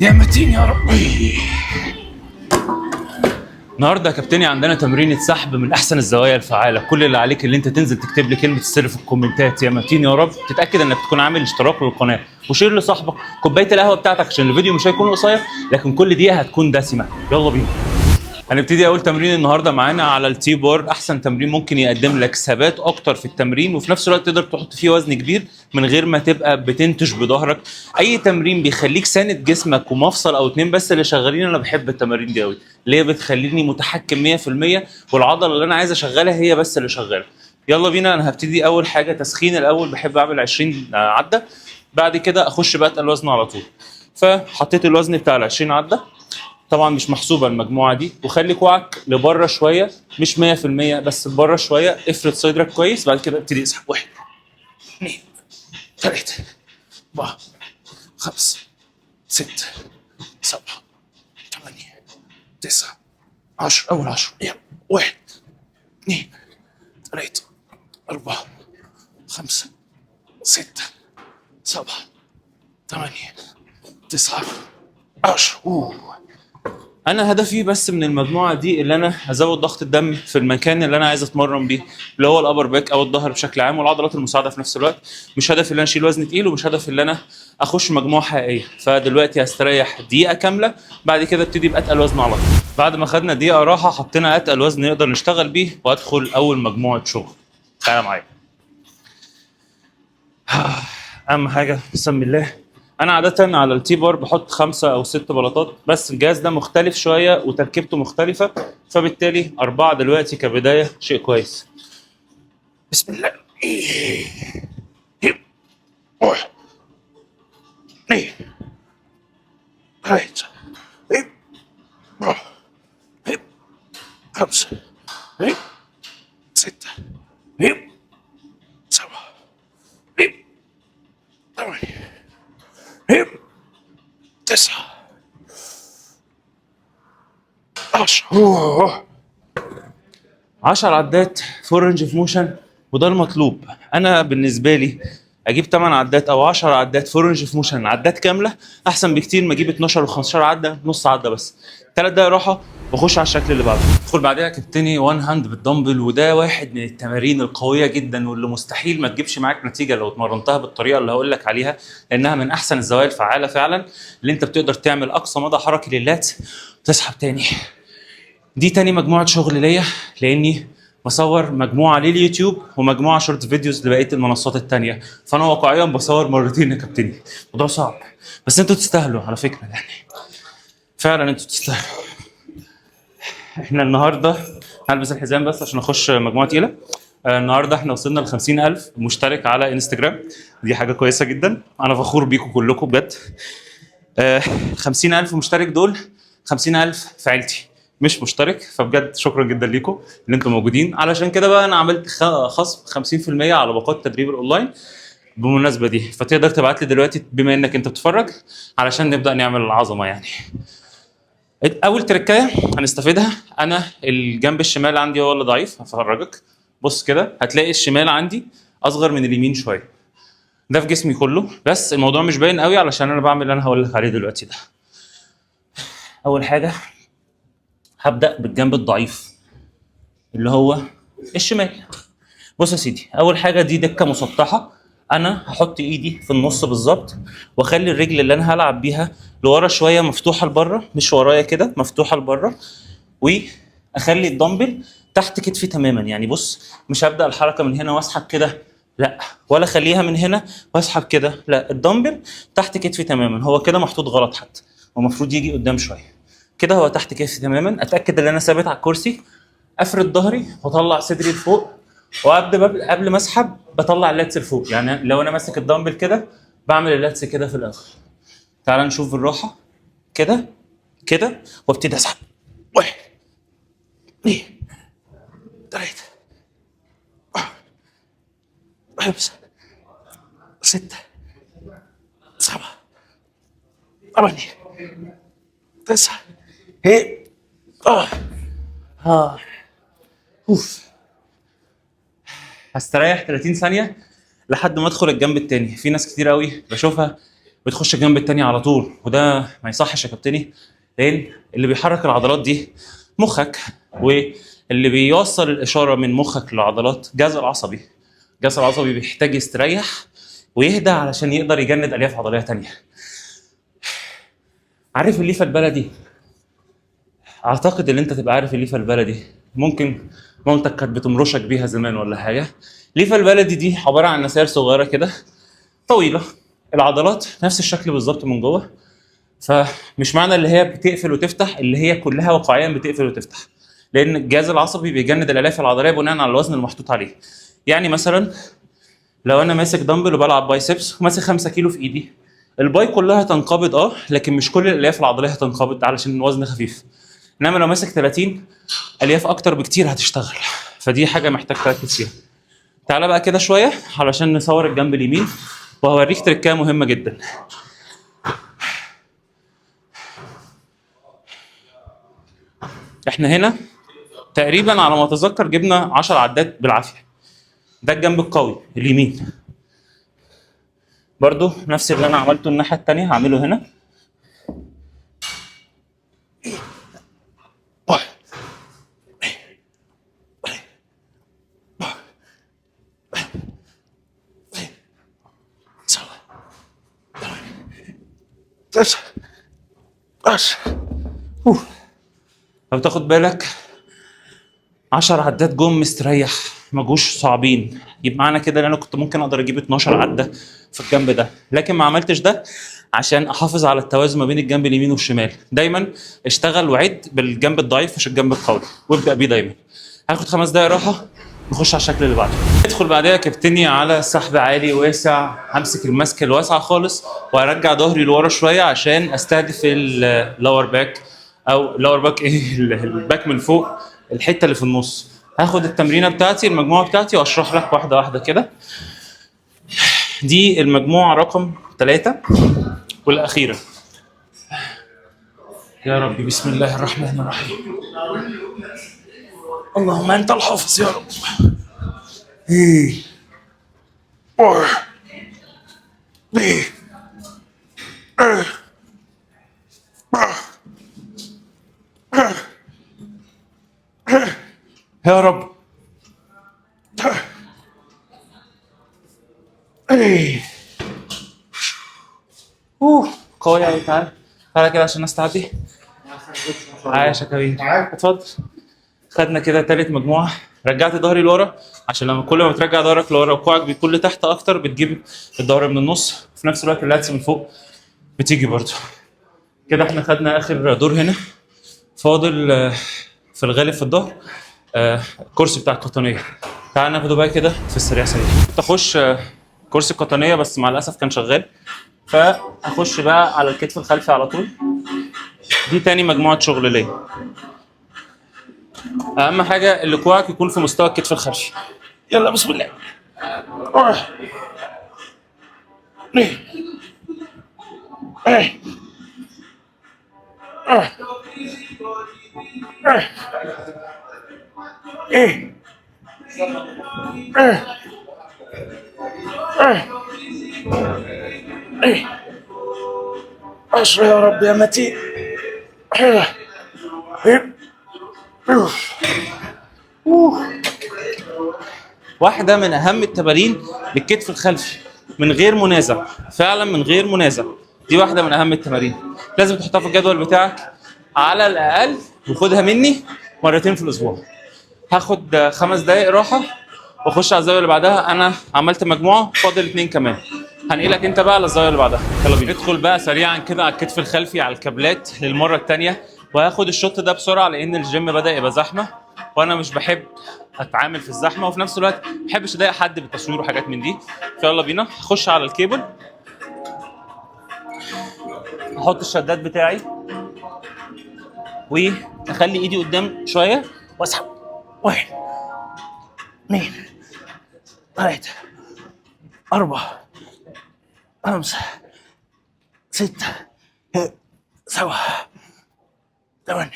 يا متين يا ربي. النهارده يا كابتني عندنا تمرينة سحب من احسن الزوايا الفعاله. كل اللي عليك اللي انت تنزل تكتب لي كلمه السر في الكومنتات يا متين يا رب. تتاكد انك تكون عامل اشتراك للقناه وشير لصاحبك كوبايه القهوه بتاعتك عشان الفيديو مش هيكون قصير لكن كل دقيقه هتكون دسمه. يلا بينا. هنبتدي اول تمرين النهارده معانا على التي بار. احسن تمرين ممكن يقدم لك ثبات اكتر في التمرين وفي نفس الوقت تقدر تحط فيه وزن كبير من غير ما تبقى بتنتج بظهرك. اي تمرين بيخليك ساند جسمك ومفصل او اتنين بس اللي شغالين. انا بحب التمارين دي قوي ليه بتخليني متحكم 100% والعضله اللي انا عايز اشغلها هي بس اللي شغاله. يلا بينا. انا هبتدي اول حاجه تسخين. الاول بحب اعمل 20 عده، بعد كده اخش بقى اتقل وزن على طول. فحطيت الوزن بتاع ال 20 عده، طبعا مش محسوبه المجموعه دي، وخلي كوعك لبره شويه مش 100% بس لبره شويه. افرد صدرك كويس، بعد كده ابتدي اسحب. 1 2 3 4 5 6 7 8 9 10. اول 10. يلا 1 2 3 4 5 6 7 8 9 10. انا هدفي بس من المجموعه دي اللي انا ازود ضغط الدم في المكان اللي انا عايز اتمرن بيه، اللي هو الابر باك او الظهر بشكل عام والعضلات المساعده في نفس الوقت. مش هدفي ان انا اشيل وزن تقيل ومش هدفي ان انا اخش مجموعه حقيقيه. فدلوقتي هستريح دقيقه كامله، بعد كده ابتدي باتقل وزن على طول. بعد ما خدنا دقيقه راحه حطينا اتقل وزن نقدر نشتغل بيه وادخل اول مجموعه شغل. تعالى معايا. اهم حاجه بسم الله. انا عاده على التي بار بحط 5 أو 6 بلاطات، بس الجهاز ده مختلف شويه وتركيبته مختلفه، فبالتالي 4 دلوقتي كبدايه شيء كويس. بسم الله. 1 2 3 4 5 6 7 8 9 10. 10 عدات فور رينج اوف موشن، وده المطلوب. انا بالنسبه لي اجيب 8 عدات او 10 عدات فور رينج اوف موشن عدات كامله احسن بكتير ما اجيب 12 و15 عده نص عده بس. 3 دقايق راحه واخش على الشكل اللي بعده. ادخل بعدها كابتني 1 هاند بالدمبل، وده واحد من التمارين القويه جدا واللي مستحيل ما تجيبش معاك نتيجه لو اتمرنتها بالطريقه اللي هقول لك عليها، لانها من احسن الزوايا الفعاله فعلا اللي انت بتقدر تعمل اقصى مدى حركي للات وتسحب تاني. دي تاني مجموعة شغل ليا، لاني بصور مجموعة لليوتيوب ومجموعة شورت فيديوز لبقية المنصات التانية، فانا واقعيا بصور مرتين يا كابتني. الموضوع صعب بس انتوا تستاهلوا على فكرة، يعني فعلا انتوا تستاهلوا. احنا النهارده هلبس الحزام بس عشان اخش مجموعة تقيلة. النهارده احنا وصلنا ل 50,000 مشترك على انستجرام، دي حاجة كويسة جدا. انا فخور بيكم كلكم بجد. 50,000 مشترك دول 50,000 في عيلتي مش مشترك، فبجد شكرا جدا ليكم ان انتم موجودين. علشان كده بقى انا عملت خصم 50% على باقات التدريب الاونلاين بالمناسبه دي، فتقدر تبعت لي دلوقتي بما انك انت بتتفرج علشان نبدا نعمل العظمه يعني. اول تركايه هنستفيدها. انا الجنب الشمال عندي هو اللي ضعيف، هفرجك. بص كده هتلاقي الشمال عندي اصغر من اليمين شويه، ده في جسمي كله بس الموضوع مش باين قوي علشان انا بعمل اللي انا هقول لك عليه دلوقتي ده. اول حاجه هبدا بالجنب الضعيف اللي هو الشمال. بص يا سيدي، اول حاجه دي دكه مسطحه. انا هحط ايدي في النص بالظبط واخلي الرجل اللي انا هلعب بيها لورا شويه مفتوحه لبره، مش ورايا كده، مفتوحه لبره. واخلي الدمبل تحت كتفي تماما. يعني بص، مش هبدا الحركه من هنا واسحب كده، لا، ولا اخليها من هنا واسحب كده، لا، الدمبل تحت كتفي تماما. هو كده محطوط غلط حتى، هو المفروض يجي قدام شويه كده. هو تحت كتفي تماما. اتاكد ان انا ثابت على الكرسي، افرد ظهري واطلع صدري لفوق، قبل ما اسحب بطلع اللاتس لفوق. يعني لو انا ماسك الدمبل كده بعمل اللاتس كده في الاخر. تعال نشوف بالراحه كده كده وابتدي اسحب. 1 2 3 5 6 7 8 9 هي اوف. هستريح 30 ثانيه لحد ما ادخل الجنب التاني. في ناس كتير قوي بشوفها بتخش الجنب التاني على طول، وده ما يصحش يا كابتني، لان اللي بيحرك العضلات دي مخك، واللي بيوصل الاشاره من مخك للعضلات الجهاز العصبي. الجهاز العصبي بيحتاج يستريح ويهدى علشان يقدر يجند الياف عضليه تانيه. عارف الليفه البلدي؟ اعتقد ان انت تبقى عارف الليفه البلدي، ممكن مامتك كانت بتمرشك بيها زمان ولا حاجه. الليفه البلدي دي عباره عن نسائر صغيره كده طويله، العضلات نفس الشكل بالظبط من جوه، فمش معنى اللي هي بتقفل وتفتح اللي هي كلها واقعيا بتقفل وتفتح، لان الجهاز العصبي بيجند الالياف العضليه بناء على الوزن المحطوط عليه. يعني مثلا لو انا ماسك دمبل وبلعب بايسبس وماسك 5 كيلو في ايدي، الباي كلها تنقبض لكن مش كل الالياف العضليه هتنقبض علشان الوزن خفيف. انما لو ماسك 30 الياف اكتر بكتير هتشتغل، فدي حاجه محتاج تركز فيها. تعالى بقى كده شويه علشان نصور الجنب اليمين، وهوريك تركايه مهمه جدا. احنا هنا تقريبا على ما اتذكر جبنا 10 عدات بالعافيه. ده الجنب القوي اليمين، برضو نفس اللي انا عملته الناحيه الثانيه هعمله هنا. لو تاخد بالك 10 عدات جم مستريح، ما جوش صعبين. يبقى معنى كده ان انا كنت ممكن اقدر اجيب 12 عده في الجنب ده، لكن ما عملتش ده عشان احافظ على التوازن ما بين الجنب اليمين والشمال. دايما اشتغل وعد بالجنب الضعيف مش الجنب القوي، وابدا بيه دايما. هاخد 5 دقايق راحه، نخش على الشكل اللي بعده. ادخل بعدها كابتني على سحب عالي واسع، همسك المسكه الواسعه خالص وارجع ظهري لورا شويه عشان استهدف اللور باك، او اللور باك ايه الباك من فوق، الحته اللي في النص. هاخد التمرينه بتاعتي المجموعه بتاعتي واشرح لك واحده واحده كده. دي المجموعه رقم 3 والاخيره. يا رب بسم الله الرحمن الرحيم. اللهم انت الحافظ يا رب. يا رب. قوي قوي. تعال تعال كده عشان الناس تعدي. عايش يا كبير، اتفضل. خدنا كده تالت مجموعه. رجعت ظهري لورا عشان لما كل ما بترجع ظهرك لورا وكوعك بيكون لتحت اكتر بتجيب الظهر من النص، في نفس الوقت اللاتس من فوق بتيجي برضه. كده احنا خدنا اخر دور هنا. فاضل في الغالب في الظهر الكرسي بتاع القطنيه. تعال ناخده بقى كده في السريع سريع. تخش كرسي القطنيه بس مع الاسف كان شغال، فاخش بقى على الكتف الخلفي على طول. دي تاني مجموعه شغل ليا. اهم حاجه اللي كوعك يكون في مستوى الكتف الخلفي. يلا بسم الله. اشر يا رب يا متين. واحدة من أهم التمارين للكتف الخلفي من غير منازع، فعلا من غير منازع. دي واحدة من أهم التمارين، لازم تحطها في الجدول بتاعك على الأقل، وخدها مني مرتين في الأسبوع. هاخد 5 دقايق راحة واخش على الزاوية اللي بعدها. أنا عملت مجموعة، فاضل 2 كمان. هنقلك أنت بقى على الزاوية اللي بعدها. يلا بينا. ندخل بقى سريعا كده على الكتف الخلفي على الكابلات للمرة الثانية، وهاخد الشوط ده بسرعة لأن الجيم بدأ يبقى زحمة، وأنا مش بحب اتعامل في الزحمه، وفي نفس الوقت ما بحبش اضايق حد بالتصوير وحاجات من دي. فيلا بينا. اخش على الكيبل، احط الشداد بتاعي واخلي ايدي قدام شويه واسحب. 1 2 3 4 5 6 7 8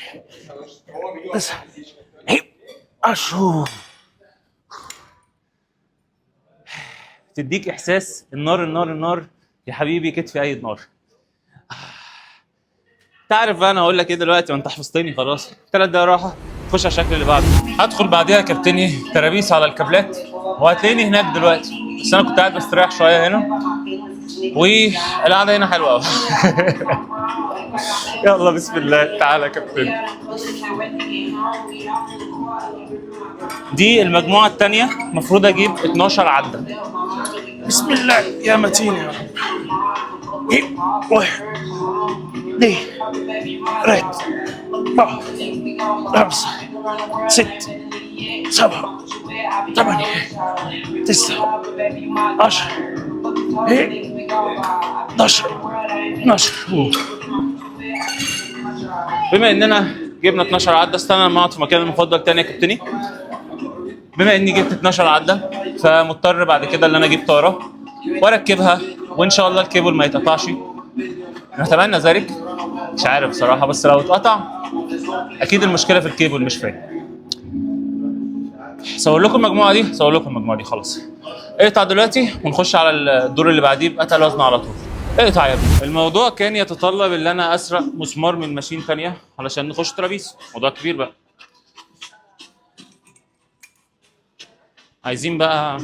9 10. تديك احساس النار النار النار يا حبيبي كتفي اي نار. تعرف بقى انا هقول لك ايه دلوقتي وانت حفظتني خلاص. 3 دقايق راحه، خش على الشكل اللي بعده. هدخل بعديها يا كابتني ترابيس على الكابلات، وهتلاقيني هناك دلوقتي. بس انا كنت قاعد بستريح شويه هنا، والقعده هنا حلوه قوي. يلا بسم الله، تعالى يا كابتن. دي المجموعه الثانيه، المفروض اجيب 12 عده. بسم الله يا متين يا رب. واحد اثنين ثلاثة أربعة خمسة ستة سبعة ثمانية تسعة 10 11 12. بما اننا جبنا 12 عده، استنى لما اقعد في مكاني المفضل تاني يا كابتني. بما اني جبت 12 عده، فمضطر بعد كده ان انا اجيب طاره واركبها، وان شاء الله الكيبل ما يتقطعش. نتمنى ذلك. مش عارف بصراحه، بس لو اتقطع اكيد المشكله في الكيبل مش فيا. صور لكم المجموعه دي، صور لكم المجموعه دي خلاص. اقطع دلوقتي ونخش على الدور اللي بعديه بأتقل وزن على طول. اقطع يا ابني. الموضوع كان يتطلب ان انا اسرق مسمار من ماشين ثانيه علشان نخش ترابيس. موضوع كبير بقى. عايزين بقى،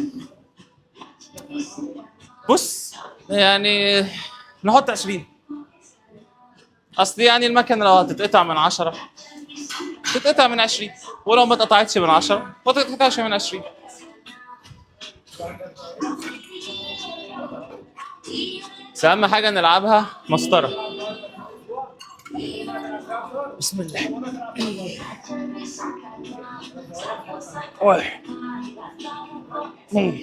بص يعني نحط 20. اصل يعني المكنه لو هتتقطع من 10 تتقطع من 20، ولو ما اتقطعتش من 10 ما تتقطعش من 20. بس اهم حاجه نلعبها مسطره. بسم الله. 1 2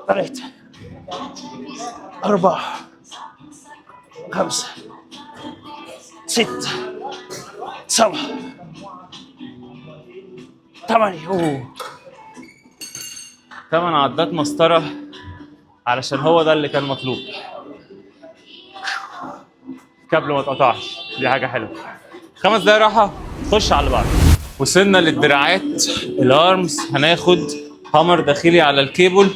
3 4 5 6 7 8. 8 عدات مسطره، علشان هو ده اللي كان مطلوب. كابل ما اتقطعش، دي حاجه حلوه. 5 دقايق راحه، خش على اللي بعده. وصلنا للدراعات الارمز. هناخد هامر داخلي على الكيبل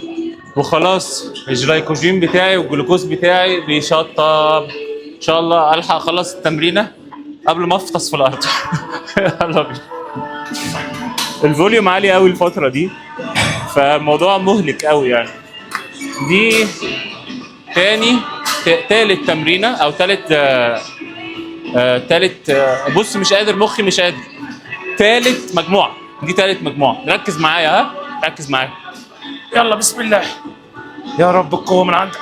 وخلاص. الجلايكوجين بتاعي والجلوكوز بتاعي بيشطب. ان شاء الله الحق اخلص التمرينه قبل ما افطس في الارض. يلا بينا. الفوليوم عالي قوي الفتره دي، فالموضوع مهلك قوي يعني. دي تالت تمرينه او تالت بص مش قادر، مخي مش قادر. تالت مجموعه، دي تالت مجموعه. ركز معايا، ها ركز معايا. يلا بسم الله. يا رب القوه من عندك.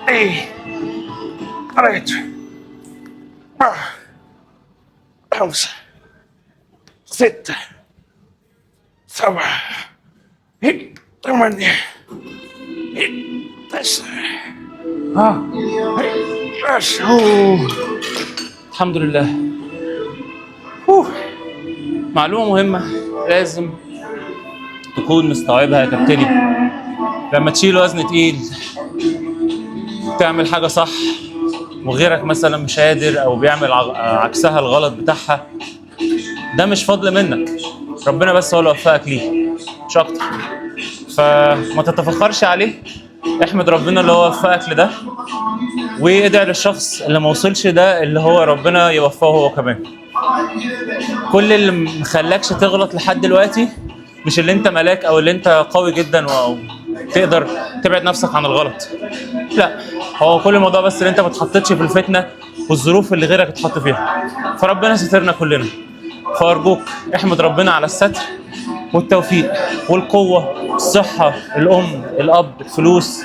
ايه قريت 5 6 7 8 9. الحمد لله. معلومة مهمة لازم تكون مستوعبها يا كابتني. لما تشيل وزن تقيل، تعمل حاجة صح وغيرك مثلا مش قادر او بيعمل عكسها الغلط بتاعها، ده مش فضل منك، ربنا بس هو اللي وفقك ليه مش اكتر. فما تتفخرش عليه، احمد ربنا اللي هو وفقك لده، وادعي للشخص اللي ما وصلش ده اللي هو ربنا يوفقه هو كمان. كل اللي مخلاكش تغلط لحد دلوقتي مش اللي انت ملاك او اللي انت قوي جدا وتقدر تبعد نفسك عن الغلط، لا، هو كل الموضوع بس اللي انت ما اتحطيتش في الفتنه والظروف اللي غيرك اتحط فيها. فربنا سترنا كلنا، فارجوك احمد ربنا على الستر والتوفيق والقوه، الصحه، الام، الاب، الفلوس.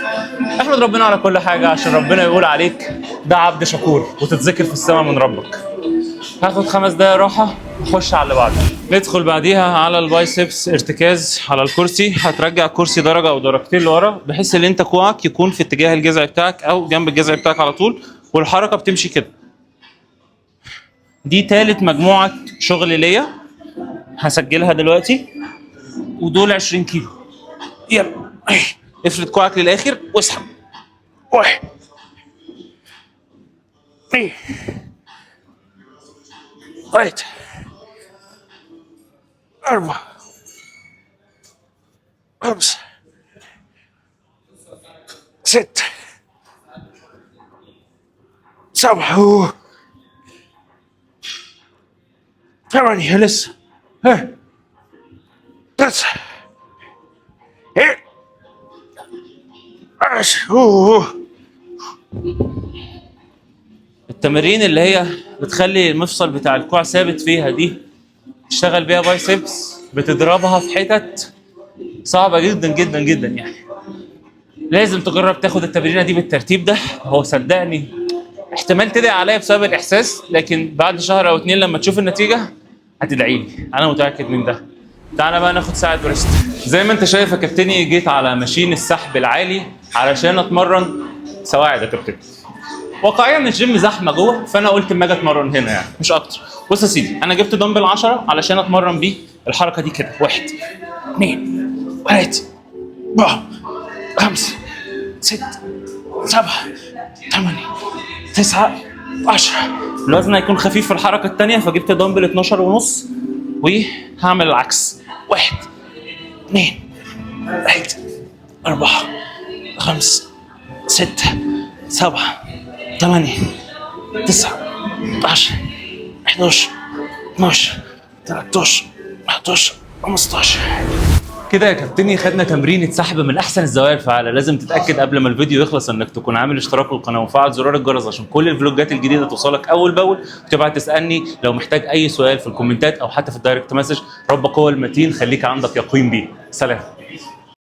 احمد ربنا على كل حاجه عشان ربنا يقول عليك ده عبد شكور وتتذكر في السماء من ربك. هاخد 5 دقايق راحه نخش على اللي بعده. ندخل بعديها على البايسبس ارتكاز على الكرسي. هترجع الكرسي درجه او درجتين لورا بحيث ان انت كوعك يكون في اتجاه الجذع بتاعك او جنب الجذع بتاعك على طول، والحركه بتمشي كده. دي تالت مجموعه شغل ليا هسجلها دلوقتي، ودول 20 كيلو. يلا افرد كوعك للاخر واسحب. 1 2 3 4 5 6 7 8 لسه 9 10. التمارين اللي هي بتخلي المفصل بتاع الكوع ثابت فيها دي، تشتغل بيها بايسبس، بتضربها في حتت صعبة جدا جدا جدا يعني. لازم تجرب تاخد التمرينة دي بالترتيب ده. هو صدقني احتمال تدعي عليا بسبب الإحساس، لكن بعد شهر أو 2 لما تشوف النتيجة هتدعي لي، أنا متأكد من ده. تعالى بقى ناخد ساعة بريست. زي ما أنت شايف يا كابتني، جيت على ماشين السحب العالي علشان أتمرن سواعد يا كابتن. واقعيا الجيم زحمه جوه، فانا قلت اما اجي اتمرن هنا يعني مش اكتر. بص يا سيدي، انا جبت دمبل 10 علشان اتمرن بيه الحركه دي كده. 1 2 3 4 5 6 7 8 9 10. الوزن هيكون خفيف في الحركه الثانيه، فجبت دمبل 12 ونص وهعمل العكس. 1 2 3 4 5 6 7 8 9 10 11 12 13 14 15. كده يا كابتني خدنا تمرينة سحب من احسن الزوايا الفعالة. لازم تتاكد قبل ما الفيديو يخلص انك تكون عامل اشتراك للقناه وفعل زرار الجرس عشان كل الفلوجات الجديده توصلك اول باول، وتبعت تسالني لو محتاج اي سؤال في الكومنتات او حتى في الدايركت مسج. ربك هو المتين، خليك عندك يقين بيه. سلام.